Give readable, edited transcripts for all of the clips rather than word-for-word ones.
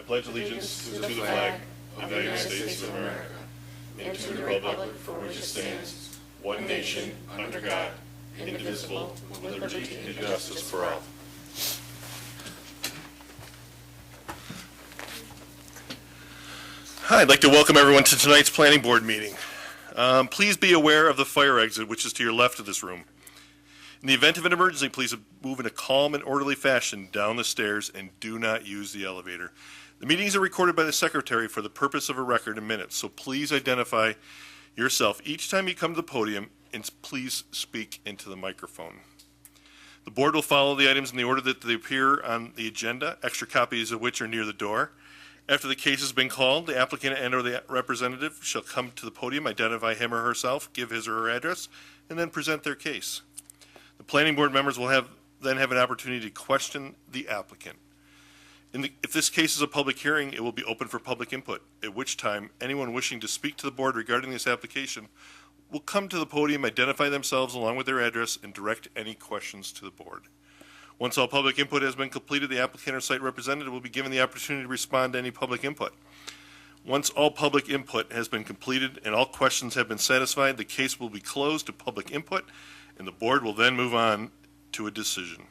pledge allegiance to the flag of the United States of America and to the republic for which it stands, one nation, under God, indivisible, with liberty and justice for all. Hi, I'd like to welcome everyone to tonight's planning board meeting. Please be aware of the fire exit, which is to your left of this room. In the event of an emergency, please move in a calm and orderly fashion down the stairs and do not use the elevator. The meetings are recorded by the secretary for the purpose of a record in minutes, so please identify yourself each time you come to the podium and please speak into the microphone. The board will follow the items in the order that they appear on the agenda, extra copies of which are near the door. After the case has been called, the applicant and/or the representative shall come to the podium, identify him or herself, give his or her address, and then present their case. The planning board members will then have an opportunity to question the applicant. If this case is a public hearing, it will be open for public input, at which time anyone wishing to speak to the board regarding this application will come to the podium, identify themselves along with their address, and direct any questions to the board. Once all public input has been completed, the applicant or site representative will be given the opportunity to respond to any public input. Once all public input has been completed and all questions have been satisfied, the case will be closed to public input, and the board will then move on to a decision.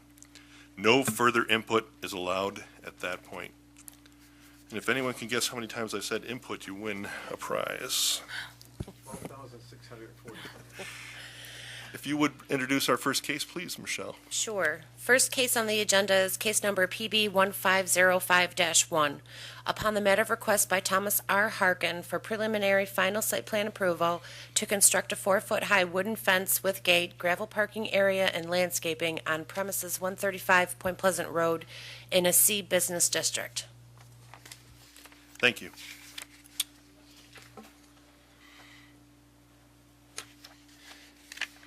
No further input is allowed at that point. And if anyone can guess how many times I've said input, you win a prize. 1,640. If you would introduce our first case, please, Michelle. Sure. First case on the agenda is case number PB 1505-1. Upon the matter of request by Thomas R. Harkin for preliminary final site plan approval to construct a 4-foot-high wooden fence with gate, gravel parking area, and landscaping on premises 135 Point Pleasant Road in a C business district. Thank you.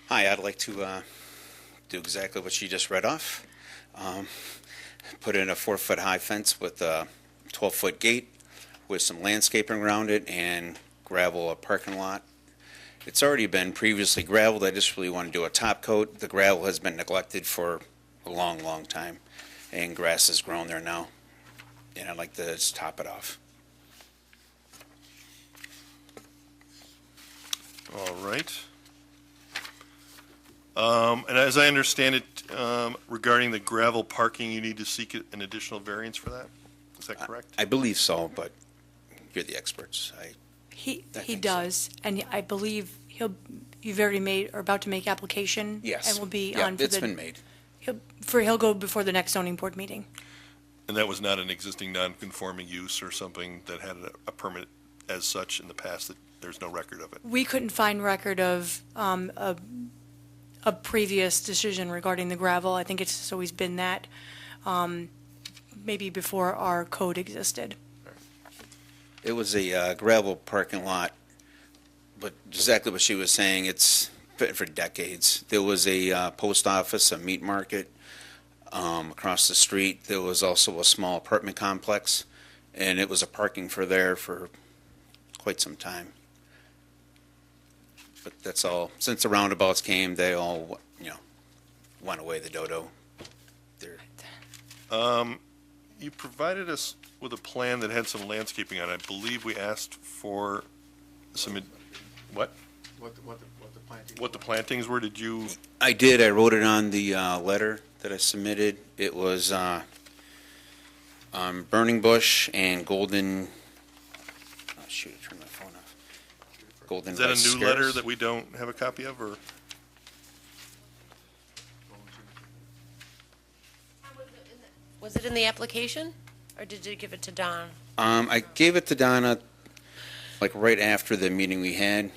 Hi, I'd like to do exactly what she just read off. Put in a 4-foot-high fence with a 12-foot gate with some landscaping around it and gravel a parking lot. It's already been previously gravelled. I just really want to do a top coat. The gravel has been neglected for a long, long time, and grass has grown there now, and I'd like to just top it off. All right. And as I understand it, regarding the gravel parking, you need to seek an additional variance for that? Is that correct? I believe so, but you're the experts. He think does, and I believe you've already made or about to make application. Yes. And will be Yeah, on for it's been made. He'll go before the next zoning board meeting. And that was not an existing non-conforming use or something that had a permit as such in the past, that there's no record of it? We couldn't find record of a previous decision regarding the gravel. I think it's just always been that, maybe before our code existed. It was a gravel parking lot, but exactly what she was saying, it's been for decades. There was a post office, a meat market across the street. There was also a small apartment complex, and it was a parking for there for quite some time. But that's all. Since the roundabouts came, they all, went away, the dodo. You provided us with a plan that had some landscaping on it. I believe we asked for some, what? What the planting? What the plantings were? Did you? I did. I wrote it on the letter that I submitted. It was burning bush and golden. Oh, shoot! I turned my phone off. Golden. Is that a rice new letter scarce. that we don't have a copy of, or? Was it in the application, or did you give it to Don? I gave it to Donna, like right after the meeting we had,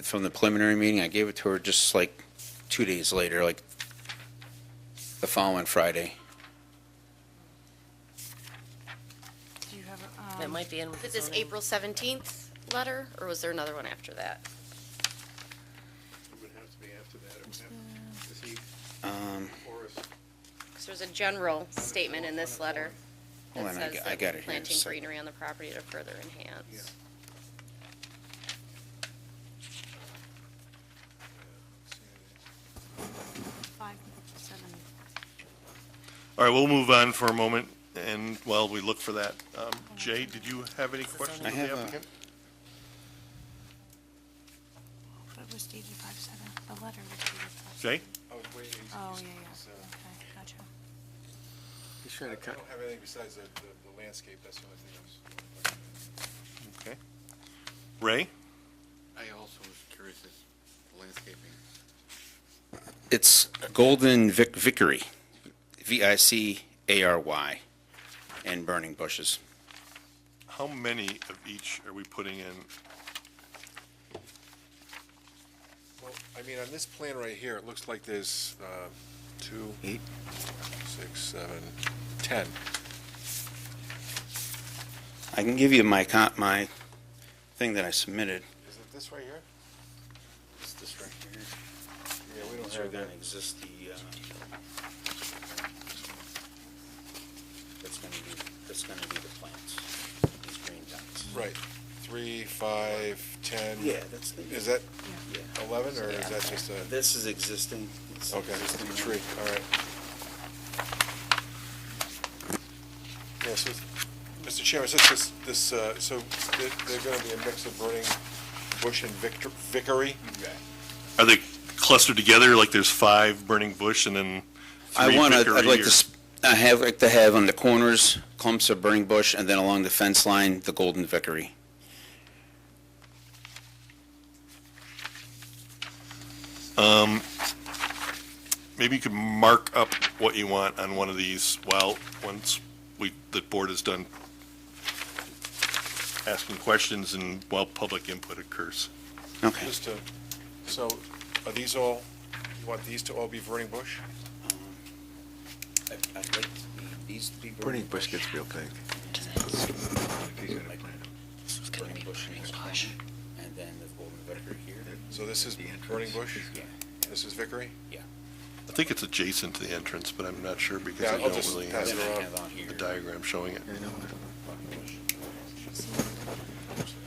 from the preliminary meeting. I gave it to her just like 2 days later, like the following Friday. Do you have That might be in. Is this April 17th letter, or was there another one after that? It would have to be after that. It would have to see Forrest. Because there's a general statement in this letter Hold that on, says I that got it here. planting So- greenery on the property to further enhance. Yeah. Five, 7. All right, we'll move on for a moment. And while we look for that, Jay, did you have any questions I of the have a- applicant? But it was dated 5/7, the letter was dated 5/7. Jay? I was waiting. Oh, yeah, okay, gotcha. He's trying to cut. I don't have anything besides the landscape, that's the only thing else. Okay. Ray? I also was curious as landscaping. It's Golden Vickery, Vicary, and burning bushes. How many of each are we putting in? Well, I mean, on this plan right here, it looks like there's 2, 8, 6, 7, 10. I can give you my thing that I submitted. Is it this right here? It's this right here. Yeah, we don't These are have going that. to exist, that's going to be the plants, these green dots. Right, 3, 5, 10. Yeah, that's the. Is that Yeah. 11, or is that just a, This is existing. It's okay, existing the tree, all right. Yeah, so, Mr. Chairman, is this, so they're going to be a mix of burning bush and vickery? Are they clustered together, like there's 5 burning bush and then 3 I'd Vickery, like or- to, I like to have on the corners clumps of burning bush, and then along the fence line, the golden vickery. Maybe you could mark up what you want on one of these once the board is done asking questions and while public input occurs. Okay. Just to, so are these all, you want these to all be burning bush? I'd like these to be Burning bush gets real big. Burning bush in each corner, and then the golden vickery here. So this is burning bush? Yeah. This is vickery? I think it's adjacent to the entrance, but I'm not sure because Yeah, I I'll don't just really pass have it around. Have out here. the diagram showing it.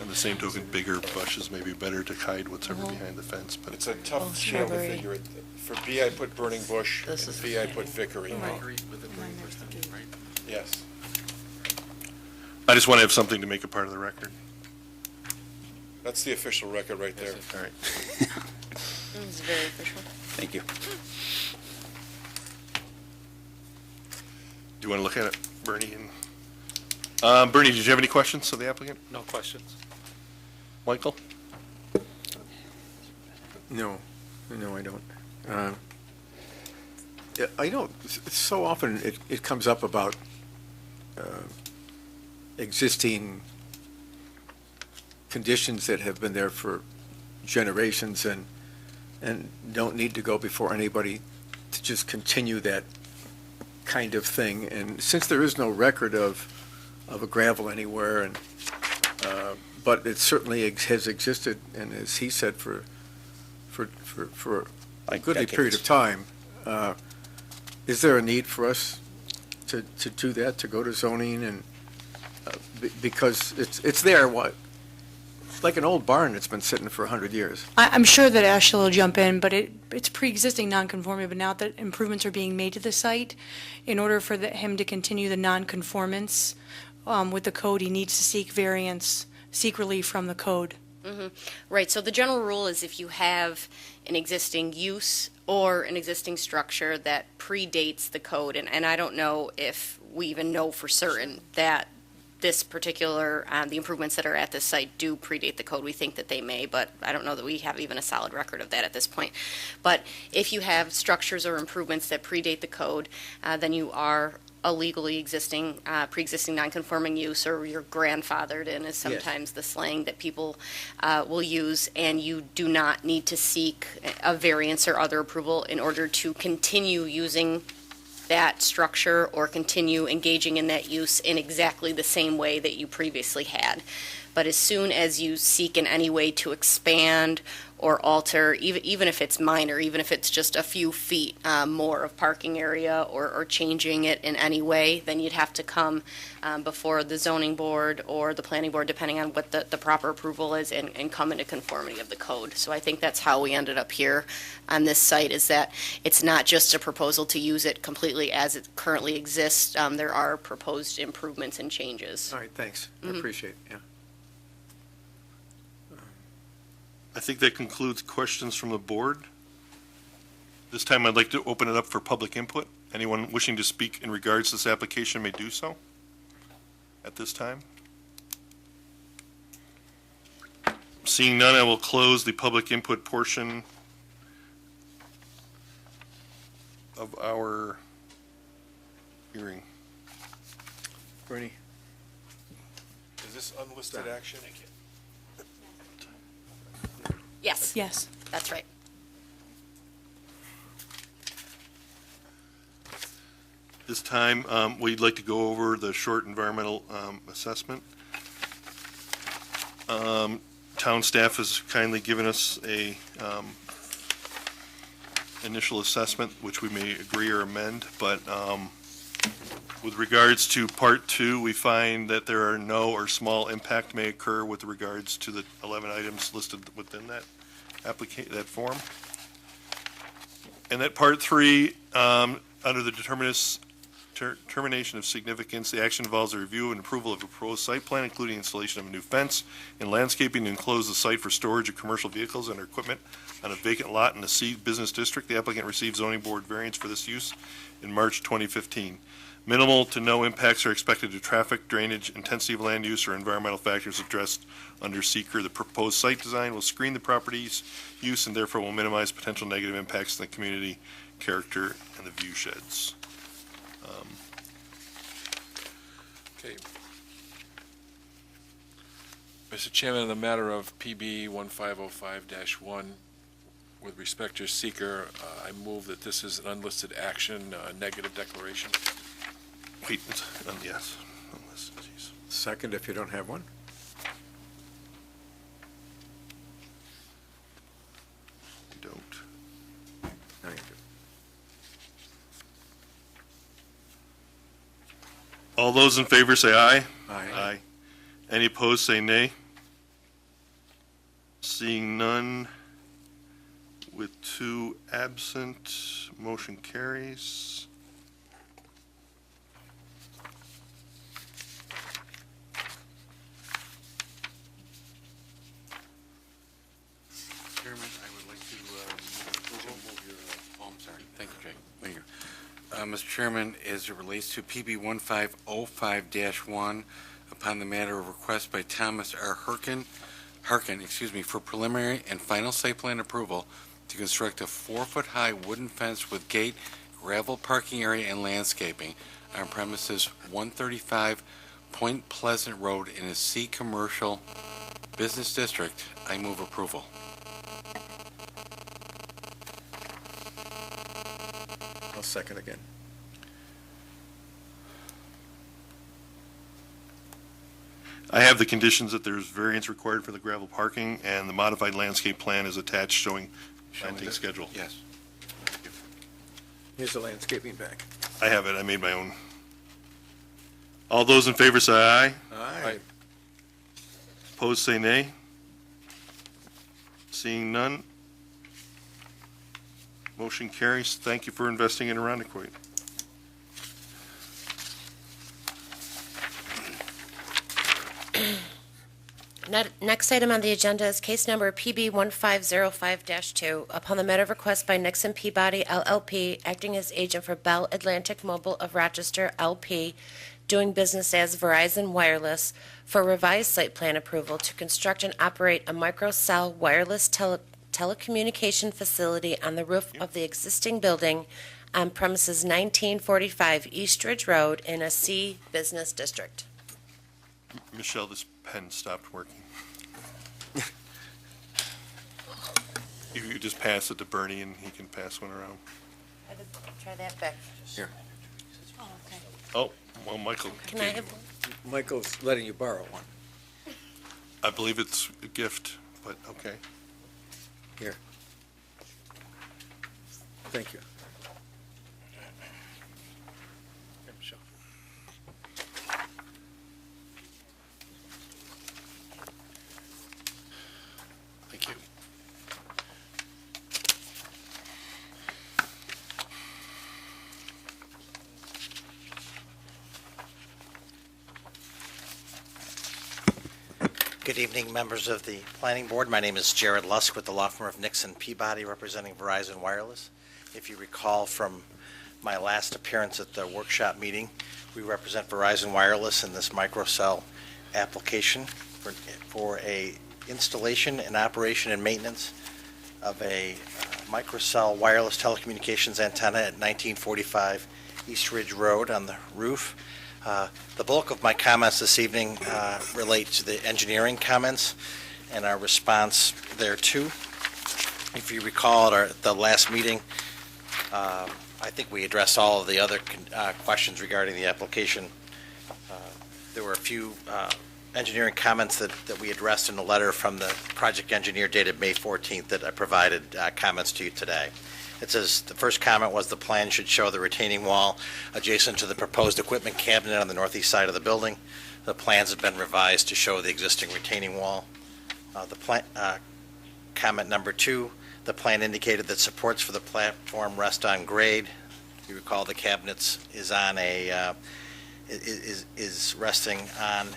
And the same token, bigger bushes may be better to hide what's ever behind the fence, but It's a tough channel to figure it. For B, I put burning bush, and V, I put vickery. With the burning bush, right? Yes. I just want to have something to make a part of the record. That's the official record right there. All right. It's very official. Thank you. Do you want to look at it, Bernie? And Bernie, did you have any questions of the applicant? No questions. Michael? No, I don't. Yeah, I don't, so often it comes up about existing conditions that have been there for generations and don't need to go before anybody to just continue that kind of thing. And since there is no record of a gravel anywhere, and but it certainly has existed, and as he said, for a Like goodly period decades. of time, is there a need for us to do that, to go to zoning and, because it's there, it's like an old barn that's been sitting for 100 years. I'm sure that Ashley will jump in, but it's pre-existing non-conforming, but now that improvements are being made to the site, in order for him to continue the non-conformance with the code, he needs to seek relief from the code. Right, so the general rule is if you have an existing use or an existing structure that predates the code, and I don't know if we even know for certain that this particular, the improvements that are at this site do predate the code. We think that they may, but I don't know that we have even a solid record of that at this point. But if you have structures or improvements that predate the code, then you are a legally existing, pre-existing non-conforming use, or you're grandfathered in is sometimes the slang that people will use, and you do not need to seek a variance or other approval in order to continue using that structure or continue engaging in that use in exactly the same way that you previously had. But as soon as you seek in any way to expand or alter, even if it's minor, even if it's just a few feet more of parking area or changing it in any way, then you'd have to come before the zoning board or the planning board, depending on what the proper approval is, and come into conformity of the code. So I think that's how we ended up here on this site, is that it's not just a proposal to use it completely as it currently exists. There are proposed improvements and changes. All right, thanks. I appreciate it, yeah. I think that concludes questions from the board. This time, I'd like to open it up for public input. Anyone wishing to speak in regards to this application may do so at this time. Seeing none, I will close the public input portion of our hearing. Bernie? Is this unlisted action? Yes, Yes. that's right. This time, we'd like to go over the short environmental assessment. Town staff has kindly given us a initial assessment, which we may agree or amend, but with regards to Part 2, we find that there are no or small impact may occur with regards to the 11 items listed within that that form. And that Part 3, under the determination of significance, the action involves a review and approval of a proposed site plan, including installation of a new fence and landscaping to enclose the site for storage of commercial vehicles and equipment on a vacant lot in the C Business District. The applicant received zoning board variance for this use in March 2015. Minimal to no impacts are expected to traffic, drainage, intensity of land use, or environmental factors addressed under seeker. The proposed site design will screen the property's use and therefore will minimize potential negative impacts on the community character and the view sheds. Okay. Mr. Chairman, in the matter of PB 1505-1, with respect to seeker, I move that this is an unlisted action, negative declaration. Wait, yes. Unlisted, geez. Second, if you don't have one. We don't. No, you do. All those in favor say aye. Aye. Any opposed, say nay. Seeing none, with 2 absent, motion carries. Chairman, I would like to move your, oh, I'm sorry. Thank you, Jay. Thank you. Mr. Chairman, as it relates to PB 1505-1, upon the matter of request by Thomas R. Harkin, for preliminary and final site plan approval to construct a 4-foot-high wooden fence with gate, gravel parking area, and landscaping on premises 135 Point Pleasant Road in a C Commercial Business District. I move approval. I'll second again. I have the conditions that there's variance required for the gravel parking, and the modified landscape plan is attached showing planting schedule. Yes. Here's the landscaping back. I have it, I made my own. All those in favor say aye. Aye. Opposed, say nay. Seeing none. Motion carries. Thank you for investing in Arundecoit. Next item on the agenda is case number PB 1505-2. Upon the matter of request by Nixon Peabody LLP, acting as agent for Bell Atlantic Mobile of Rochester LP, doing business as Verizon Wireless, for revised site plan approval to construct and operate a microcell wireless telecommunication facility on the roof of the existing building on premises 1945 East Ridge Road in a C Business District. Michelle, this pen stopped working. You could just pass it to Bernie and he can pass one around. Try that back. Here. Oh, okay. Oh, well, Michael. Can I have, Michael's letting you borrow one. I believe it's a gift, but okay. Here. Thank you. Thank you. Good evening, members of the Planning Board. My name is Jared Lusk with the law firm of Nixon Peabody, representing Verizon Wireless. If you recall from my last appearance at the workshop meeting, we represent Verizon Wireless in this microcell application for a installation and operation and maintenance of a microcell wireless telecommunications antenna at 1945 East Ridge Road on the roof. The bulk of my comments this evening relate to the engineering comments and our response thereto. If you recall at the last meeting, I think we addressed all of the other questions regarding the application. There were a few engineering comments that we addressed in a letter from the project engineer dated May 14th that I provided comments to you today. It says, the first comment was the plan should show the retaining wall adjacent to the proposed equipment cabinet on the northeast side of the building. The plans have been revised to show the existing retaining wall. Comment number 2, the plan indicated that supports for the platform rest on grade. You recall the cabinets is on is resting on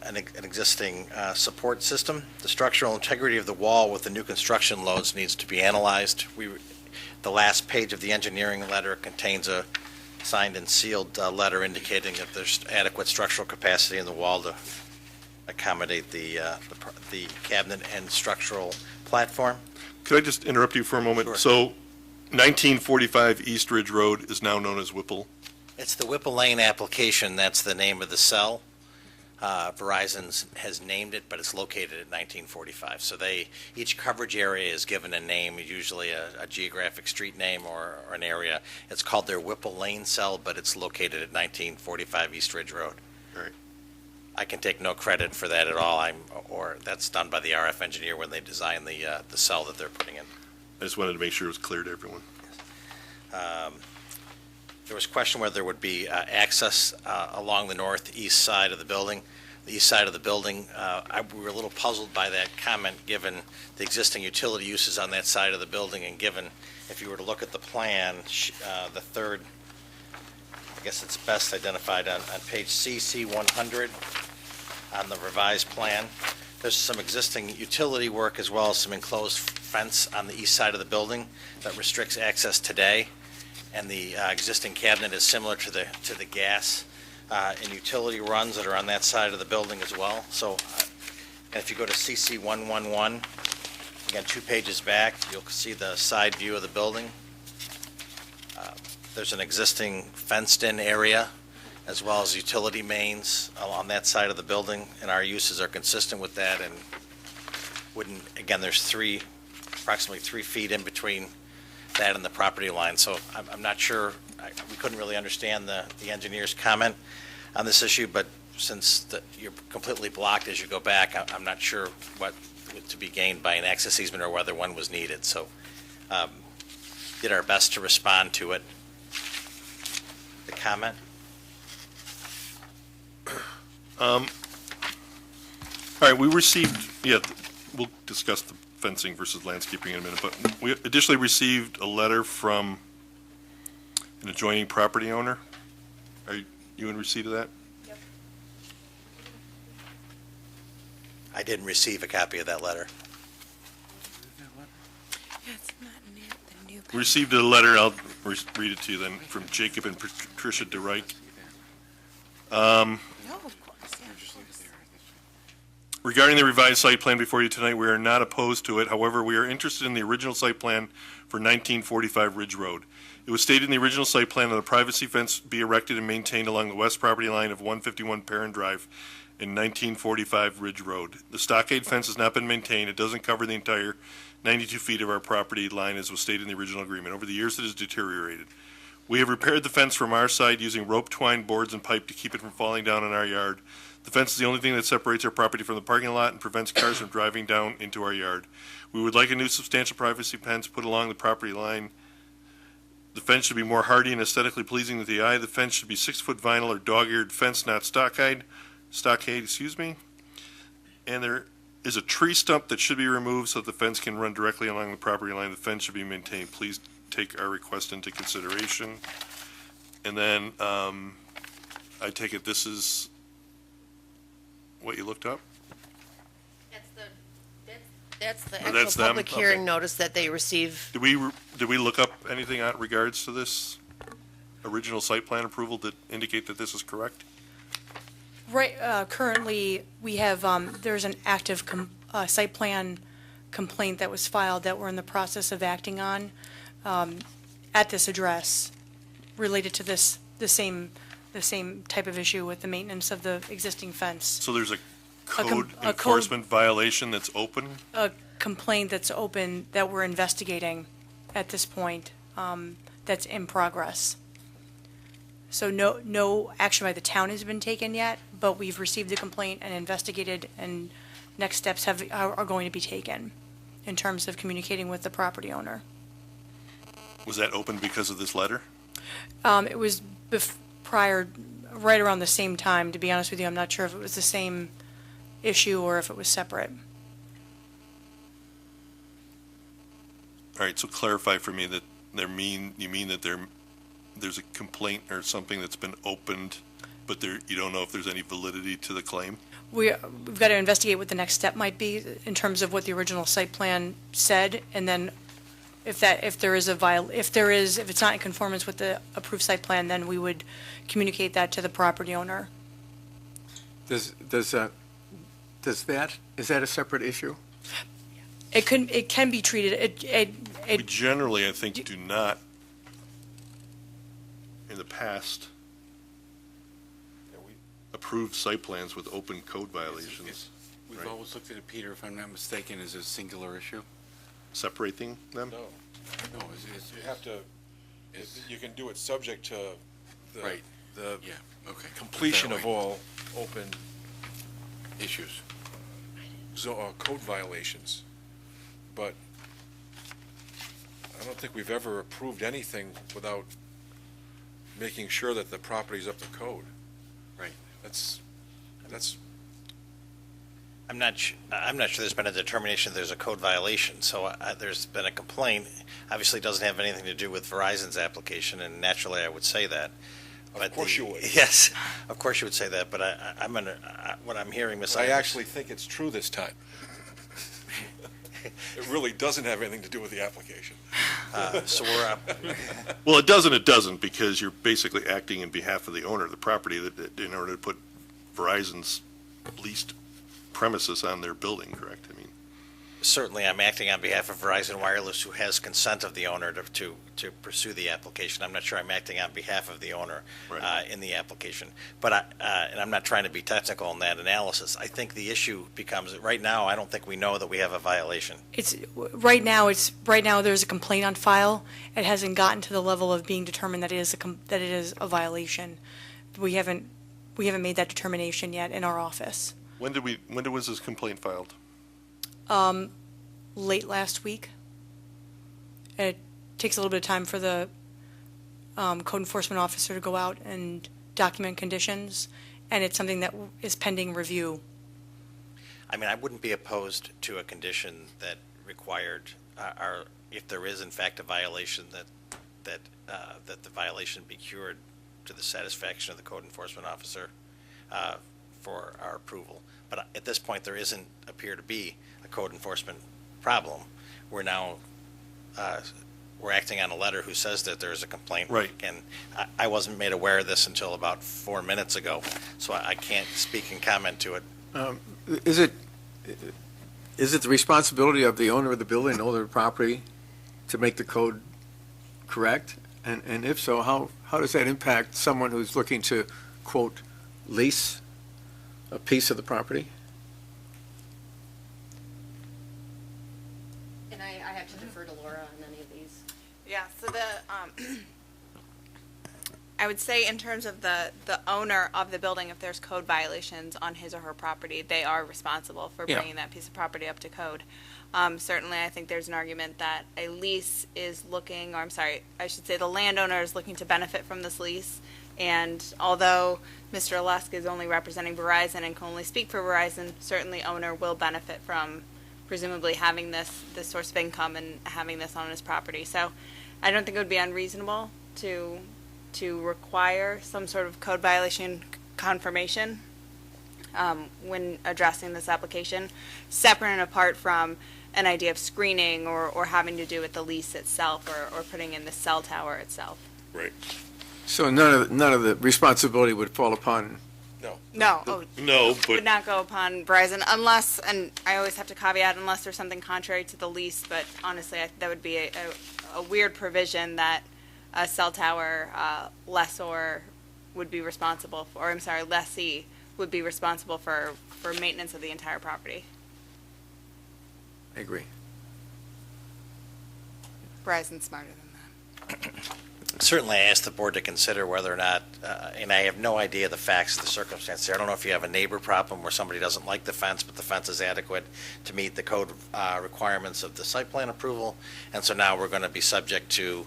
an existing support system. The structural integrity of the wall with the new construction loads needs to be analyzed. The last page of the engineering letter contains a signed and sealed letter indicating that there's adequate structural capacity in the wall to accommodate the cabinet and structural platform. Could I just interrupt you for a moment? Sure. So 1945 East Ridge Road is now known as Whipple. It's the Whipple Lane application. That's the name of the cell. Verizon has named it, but it's located at 1945. So each coverage area is given a name, usually a geographic street name or an area. It's called their Whipple Lane cell, but it's located at 1945 East Ridge Road. All right. I can take no credit for that at all. Or that's done by the RF engineer when they design the cell that they're putting in. I just wanted to make sure it was clear to everyone. There was a question whether there would be access along the northeast side of the building. The east side of the building, we were a little puzzled by that comment, given the existing utility uses on that side of the building, and given, if you were to look at the plan, the third, I guess it's best identified on page CC 100 on the revised plan. There's some existing utility work as well as some enclosed fence on the east side of the building that restricts access today. And the existing cabinet is similar to the gas and utility runs that are on that side of the building as well. So and if you go to CC 111, again, 2 pages back, you'll see the side view of the building. There's an existing fenced-in area as well as utility mains on that side of the building, and our uses are consistent with that. And again, there's approximately 3 feet in between that and the property line. So I'm not sure, we couldn't really understand the engineer's comment on this issue, but since you're completely blocked as you go back, I'm not sure what to be gained by an access easement or whether one was needed. So did our best to respond to it. The comment? All right, we received, we'll discuss the fencing versus landscaping in a minute, but we additionally received a letter from an adjoining property owner. Are you in receipt of that? Yep. I didn't receive a copy of that letter. We received a letter, I'll read it to you then, from Jacob and Patricia DeReich. Regarding the revised site plan before you tonight, we are not opposed to it. However, we are interested in the original site plan for 1945 Ridge Road. It was stated in the original site plan that a privacy fence be erected and maintained along the west property line of 151 Perrin Drive in 1945 Ridge Road. The stockade fence has not been maintained. It doesn't cover the entire 92 feet of our property line as was stated in the original agreement. Over the years, it has deteriorated. We have repaired the fence from our side using rope, twine, boards, and pipe to keep it from falling down in our yard. The fence is the only thing that separates our property from the parking lot and prevents cars from driving down into our yard. We would like a new substantial privacy fence put along the property line. The fence should be more hardy and aesthetically pleasing to the eye. The fence should be 6-foot vinyl or dog-eared fence, not stockade, And there is a tree stump that should be removed so that the fence can run directly along the property line. The fence should be maintained. Please take our request into consideration. And then, I take it this is what you looked up? That's the Oh, that's actual them? public hearing Okay. notice that they receive. Did we look up anything on regards to this original site plan approval that indicate that this is correct? Right, currently, we have, there's an active site plan complaint that was filed that we're in the process of acting on at this address related to the same type of issue with the maintenance of the existing fence. So there's a com- code a code- enforcement violation that's open? A complaint that's open that we're investigating at this point, that's in progress. So no action by the town has been taken yet, but we've received the complaint and investigated, and next steps are going to be taken in terms of communicating with the property owner. Was that open because of this letter? It was prior, right around the same time, to be honest with you. I'm not sure if it was the same issue or if it was separate. All right, so clarify for me that you mean that there's a complaint or something that's been opened, but you don't know if there's any validity to the claim? We've got to investigate what the next step might be in terms of what the original site plan said, and then if it's not in conformance with the approved site plan, then we would communicate that to the property owner. Is that a separate issue? It can be treated, We generally, I think, do not, in the past, approve site plans with open code violations. We've Right. always looked at it, Peter, if I'm not mistaken, as a singular issue. Separating them? No, No, you have to, you can do it subject to Right. the Yeah, okay. completion That of way. all open Issues. code violations. But I don't think we've ever approved anything without making sure that the property's up to code. Right. That's, I'm not sure there's been a determination there's a code violation, so there's been a complaint. Obviously, it doesn't have anything to do with Verizon's application, and naturally, I would say that. Of course you would. Yes, of course you would say that, but what I'm hearing, Ms. I Ivers- actually think it's true this time. It really doesn't have anything to do with the application. So we're up. Well, it doesn't, because you're basically acting in behalf of the owner of the property in order to put Verizon's leased premises on their building, correct? I mean, Certainly, I'm acting on behalf of Verizon Wireless, who has consent of the owner to pursue the application. I'm not sure I'm acting on behalf of the owner Right. in the application. But and I'm not trying to be technical in that analysis. I think the issue becomes, right now, I don't think we know that we have a violation. Right now, there's a complaint on file. It hasn't gotten to the level of being determined that it is a violation. We haven't made that determination yet in our office. when was this complaint filed? Late last week. It takes a little bit of time for the code enforcement officer to go out and document conditions, and it's something that is pending review. I mean, I wouldn't be opposed to a condition that required, if there is in fact a violation, that the violation be cured to the satisfaction of the code enforcement officer for our approval. But at this point, there isn't appear to be a code enforcement problem. We're now, we're acting on a letter who says that there is a complaint. Right. And I wasn't made aware of this until about 4 minutes ago, so I can't speak and comment to it. Is it the responsibility of the owner of the building, owner of the property, to make the code correct? And if so, how does that impact someone who's looking to, quote, lease a piece of the property? And I have to defer to Laura on any of these. Yeah, so I would say in terms of the owner of the building, if there's code violations on his or her property, they are responsible for Yeah. bringing that piece of property up to code. Certainly, I think there's an argument that a lease is looking, or I'm sorry, I should say the landowner is looking to benefit from this lease. And although Mr. Lusk is only representing Verizon and can only speak for Verizon, certainly owner will benefit from presumably having this source of income and having this on his property. So I don't think it would be unreasonable to require some sort of code violation confirmation when addressing this application, separate and apart from an idea of screening or having to do with the lease itself or putting in the cell tower itself. Right. So none of the responsibility would fall upon, No, No, but would not go upon Verizon unless, and I always have to caveat, unless there's something contrary to the lease, but honestly, that would be a weird provision that a cell tower lessor would be responsible for, or I'm sorry, lessee would be responsible for maintenance of the entire property. I agree. Verizon's smarter than that. Certainly, I asked the board to consider whether or not, and I have no idea the facts of the circumstances. I don't know if you have a neighbor problem where somebody doesn't like the fence, but the fence is adequate to meet the code requirements of the site plan approval. And so now we're going to be subject to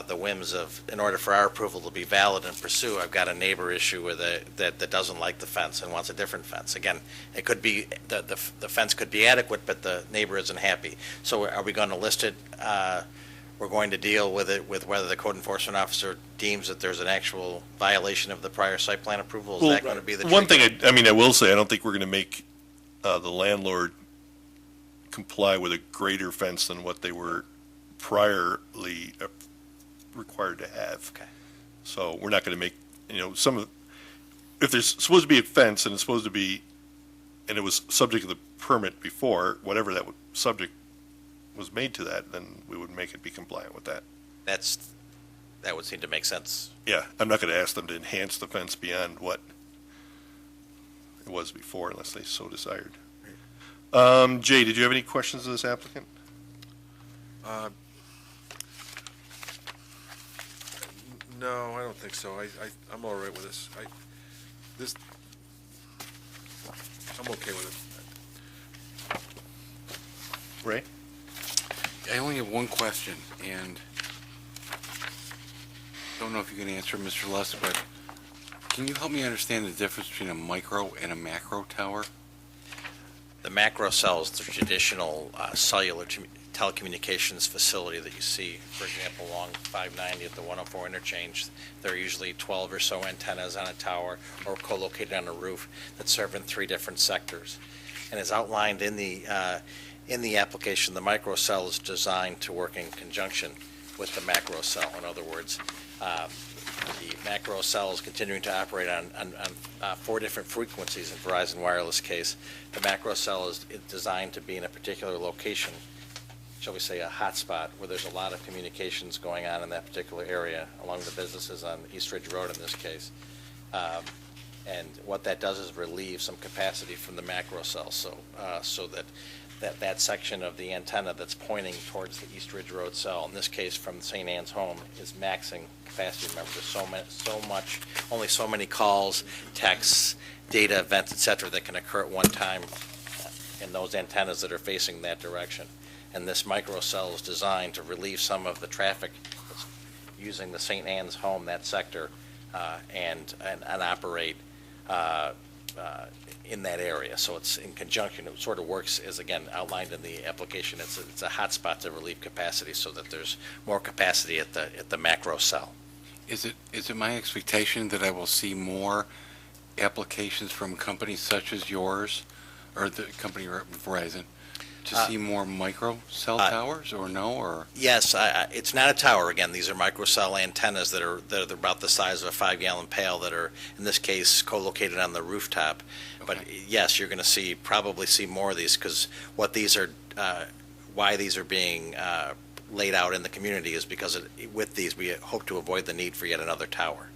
the whims of, in order for our approval to be valid and pursue, I've got a neighbor issue with that doesn't like the fence and wants a different fence. Again, it could be, the fence could be adequate, but the neighbor isn't happy. So are we going to list it? We're going to deal with it with whether the code enforcement officer deems that there's an actual violation of the prior site plan approval? Is that going to be the one trigger? thing I will say, I don't think we're going to make the landlord comply with a greater fence than what they were priorly required to have. Okay. So we're not going to make, if there's supposed to be a fence and it's supposed to be, and it was subject to the permit before, whatever that subject was made to that, then we would make it be compliant with that. That would seem to make sense. Yeah, I'm not going to ask them to enhance the fence beyond what it was before unless they so desired. Jay, did you have any questions of this applicant? No, I don't think so. I'm all right with this. I'm okay with it. Ray? I only have one question, and don't know if you can answer, Mr. Lusk, but can you help me understand the difference between a micro and a macro tower? The macro cell is the traditional cellular telecommunications facility that you see, for example, along 590 at the 104 interchange. There are usually 12 or so antennas on a tower or co-located on a roof that serve in 3 different sectors. And as outlined in the application, the micro cell is designed to work in conjunction with the macro cell. In other words, the macro cell is continuing to operate on 4 different frequencies in Verizon Wireless case. The macro cell is designed to be in a particular location, shall we say a hotspot, where there's a lot of communications going on in that particular area along the businesses on East Ridge Road in this case. And what that does is relieve some capacity from the macro cell, so that section of the antenna that's pointing towards the East Ridge Road cell, in this case from St. Anne's home, is maxing capacity. Remember, there's only so many calls, texts, data events, et cetera, that can occur at one time in those antennas that are facing that direction. And this micro cell is designed to relieve some of the traffic that's using the St. Anne's home, that sector, and operate in that area. So it's in conjunction. It sort of works as, again, outlined in the application. It's a hotspot to relieve capacity so that there's more capacity at the macro cell. Is it my expectation that I will see more applications from companies such as yours, or the company Verizon, to see more micro cell towers, or no, or? Yes, it's not a tower. Again, these are microcell antennas that are about the size of a 5-gallon pail that are, in this case, co-located on the rooftop. But yes, you're going to probably see more of these, because what these are, why these are being laid out in the community is because with these we hope to avoid the need for yet another tower.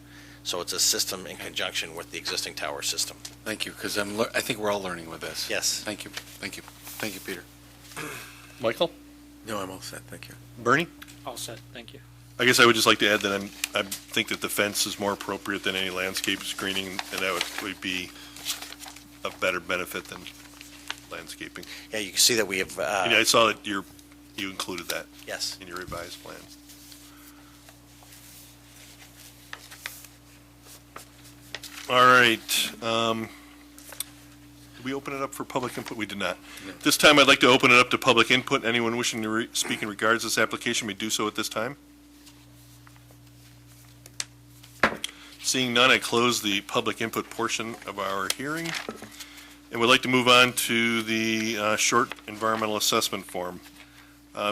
So it's a system in conjunction with the existing tower system. Thank you, because I think we're all learning with this. Yes. Thank you, Peter. Michael? No, I'm all set, thank you. Bernie? All set, thank you. I guess I would just like to add that I think that the fence is more appropriate than any landscape screening, and that would be a better benefit than landscaping. Yeah, you can see that we have, And I saw that you included that yes. in your revised plan. All right. Did we open it up for public input? We did not. This time, I'd like to open it up to public input. Anyone wishing to speak in regards to this application may do so at this time. Seeing none, I close the public input portion of our hearing, and would like to move on to the short environmental assessment form.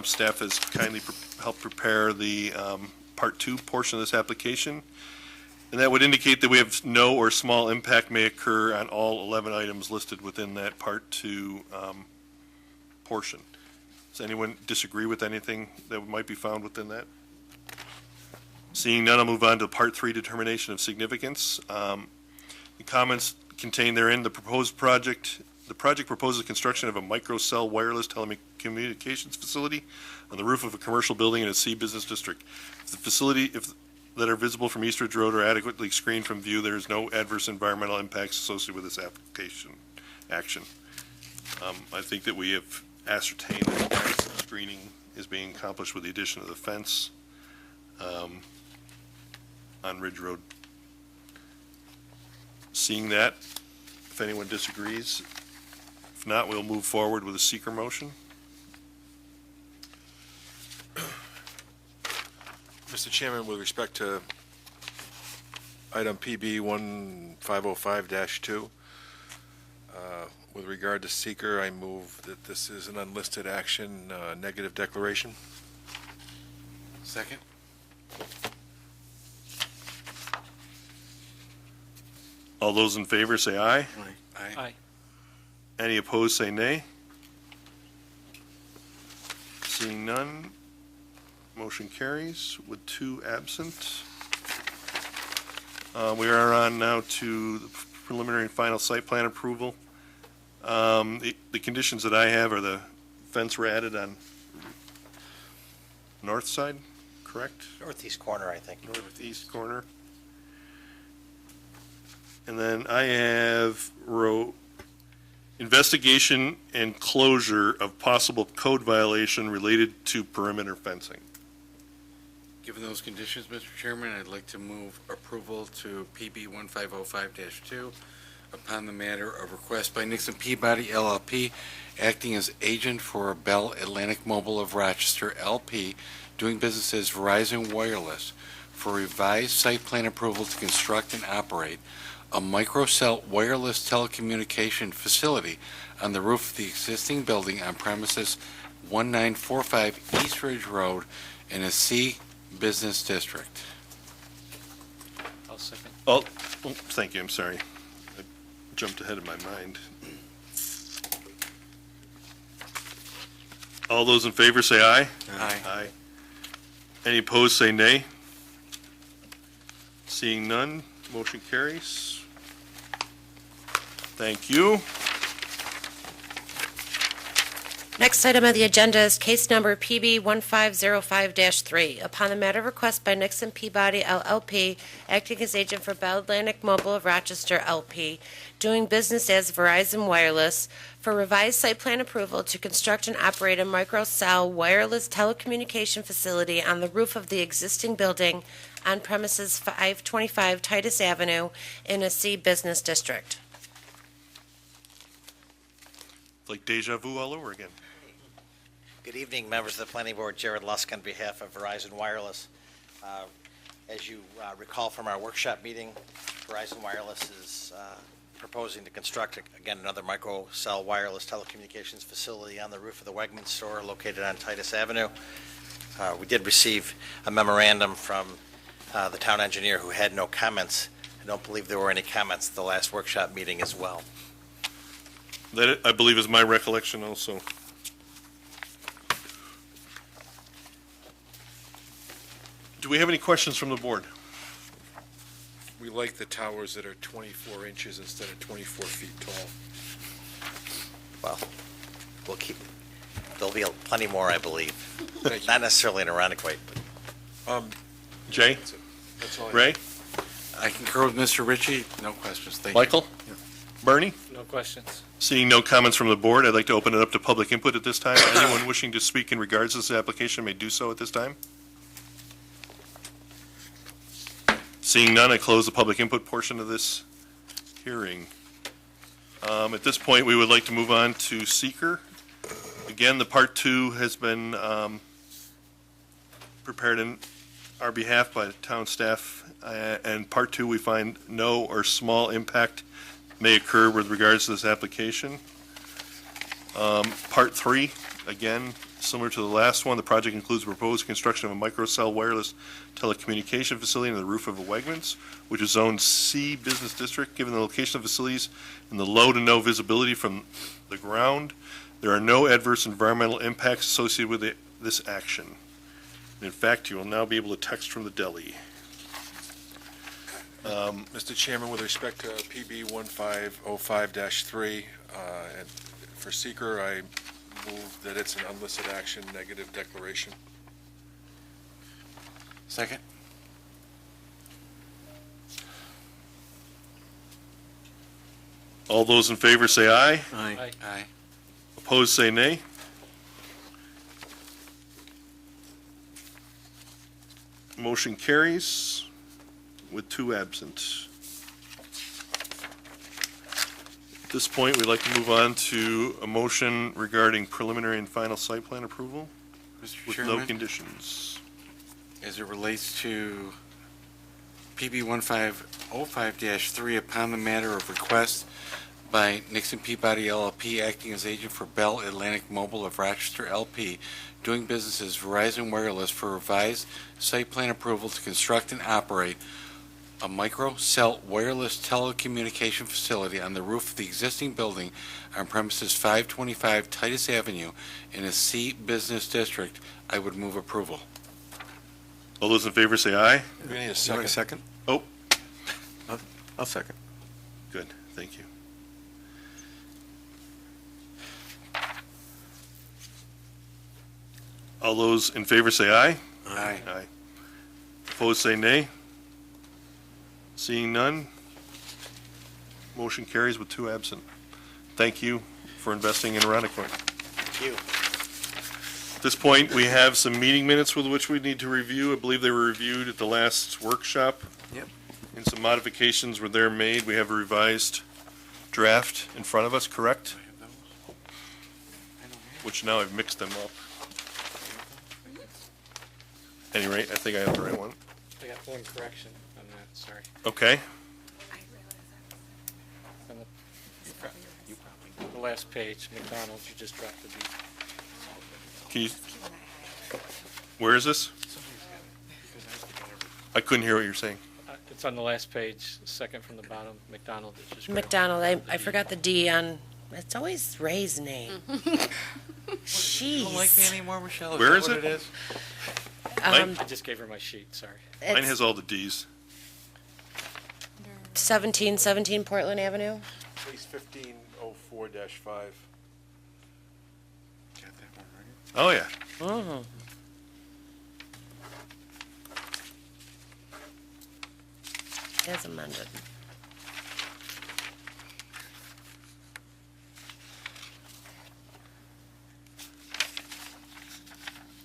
Staff has kindly helped prepare the Part 2 portion of this application, and that would indicate that we have no or small impact may occur on all 11 items listed within that Part 2 portion. Does anyone disagree with anything that might be found within that? Seeing none, I'll move on to Part 3, determination of significance. The comments contained therein, the project proposes construction of a microcell wireless telecommunications facility on the roof of a commercial building in a C business district. If the facility that are visible from East Ridge Road are adequately screened from view, there is no adverse environmental impacts associated with this action. I think that we have ascertained that screening is being accomplished with the addition of the fence on Ridge Road. Seeing that, if anyone disagrees, if not, we'll move forward with a seeker motion. Mr. Chairman, with respect to item PB 1505-2, with regard to seeker, I move that this is an unlisted action, negative declaration. Second? All those in favor say aye. Aye. Any opposed say nay. Seeing none, motion carries with 2 absent. We are on now to the preliminary and final site plan approval. The conditions that I have are the fence were added on north side, correct? Northeast corner, I think. Northeast corner. And then I have investigation and closure of possible code violation related to perimeter fencing. Given those conditions, Mr. Chairman, I'd like to move approval to PB 1505-2 upon the matter of request by Nixon Peabody LLP, acting as agent for Bell Atlantic Mobile of Rochester LP, doing business as Verizon Wireless, for revised site plan approval to construct and operate a microcell wireless telecommunication facility on the roof of the existing building on premises 1945 East Ridge Road in a C business district. I'll second. Oh, thank you, I'm sorry. I jumped ahead of my mind. All those in favor say aye. Aye. Any opposed say nay. Seeing none, motion carries. Thank you. Next item on the agenda is case number PB 1505-3. Upon the matter of request by Nixon Peabody LLP, acting as agent for Bell Atlantic Mobile of Rochester LP, doing business as Verizon Wireless, for revised site plan approval to construct and operate a microcell wireless telecommunication facility on the roof of the existing building on premises 525 Titus Avenue in a C business district. Like deja vu all over again. Good evening, members of the Planning Board. Jared Lusk on behalf of Verizon Wireless. As you recall from our workshop meeting, Verizon Wireless is proposing to construct, again, another microcell wireless telecommunications facility on the roof of the Wegmans store located on Titus Avenue. We did receive a memorandum from the town engineer who had no comments. I don't believe there were any comments at the last workshop meeting as well. That, I believe, is my recollection also. Do we have any questions from the board? We like the towers that are 24 inches instead of 24 feet tall. Well, we'll keep, there'll be plenty more, I believe. Thank you. Not necessarily in Arundequoit, but Um, Jay? That's all I Ray? I concur with Mr. Ritchie. No questions. Thank you. Michael? Bernie? No questions. Seeing no comments from the board, I'd like to open it up to public input at this time. Anyone wishing to speak in regards to this application may do so at this time. Seeing none, I close the public input portion of this hearing. At this point, we would like to move on to seeker. Again, the Part 2 has been prepared in our behalf by the town staff, and Part 2, we find no or small impact may occur with regards to this application. Part 3, again, similar to the last one, the project includes proposed construction of a microcell wireless telecommunication facility on the roof of a Wegmans, which is zoned C Business District. Given the location of facilities and the low to no visibility from the ground, there are no adverse environmental impacts associated with this action. In fact, you will now be able to text from the deli. Mr. Chairman, with respect to PB 1505-3, and for seeker, I move that it's an unlisted action, negative declaration. Second? All those in favor say aye. Aye. Aye. Opposed, say nay. Motion carries with 2 absent. At this point, we'd like to move on to a motion regarding preliminary and final site plan approval Mr. with no Chairman, conditions. as it relates to PB 1505-3, upon the matter of request by Nixon Peabody LLP, acting as agent for Bell Atlantic Mobile of Rochester LP, doing business as Verizon Wireless, for revised site plan approval to construct and operate a microcell wireless telecommunication facility on the roof of the existing building on premises 525 Titus Avenue in a C Business District. I would move approval. All those in favor say aye. We need a You want second. a second? Oh. I'll second. Good, thank you. All those in favor say aye. Aye. Aye. Opposed, say nay. Seeing none, motion carries with 2 absent. Thank you for investing in Aronicoin. Thank you. At this point, we have some meeting minutes with which we need to review. I believe they were reviewed at the last workshop. Yep. And some modifications were there made. We have a revised draft in front of us, correct? Which now I've mixed them up. At any rate, I think I have the right one. I got one correction on that, sorry. Okay. On the last page, McDonald's, you just dropped the D. Can you, where is this? I couldn't hear what you're saying. It's on the last page, second from the bottom, McDonald, it's just. McDonald, I forgot the D on, it's always Ray's name. You don't like me Jeez. anymore, Michelle? Where that is what it? is? Um, I just gave her my sheet, sorry. Mine it's has all the Ds. 1717 Portland Avenue. Case 1504-5. Got that one right? Oh, yeah. Mhm. As amended.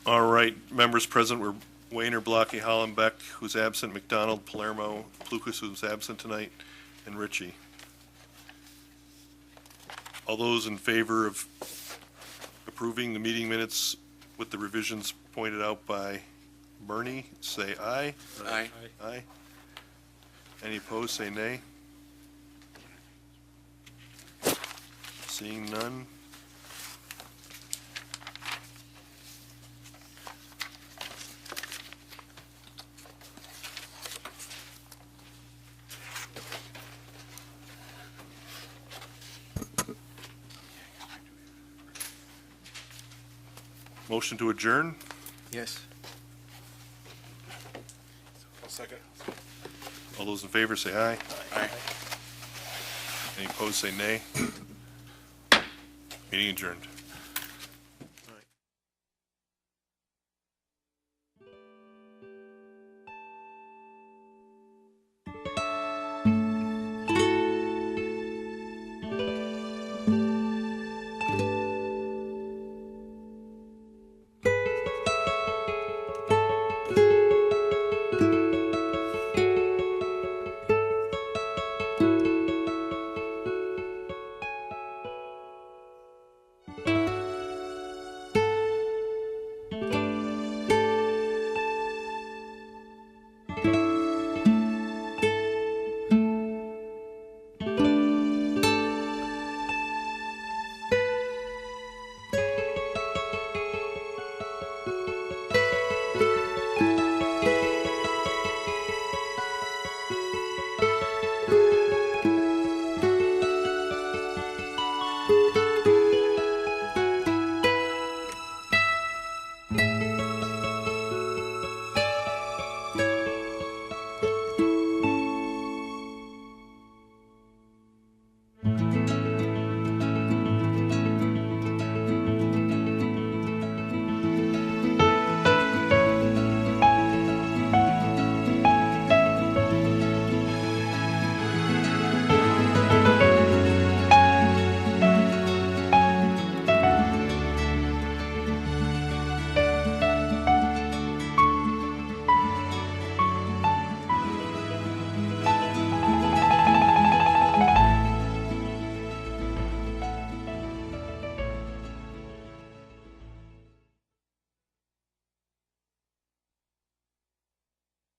All right, members present were Wayner, Blocky, Hollenbeck, who's absent, McDonald, Palermo, Plukas, who's absent tonight, and Ritchie. All those in favor of approving the meeting minutes with the revisions pointed out by Bernie, say aye. Aye. Aye. Any opposed, say nay. Seeing none. Motion to adjourn? Yes. I'll second. All those in favor say aye. Aye. Any opposed, say nay. Meeting adjourned.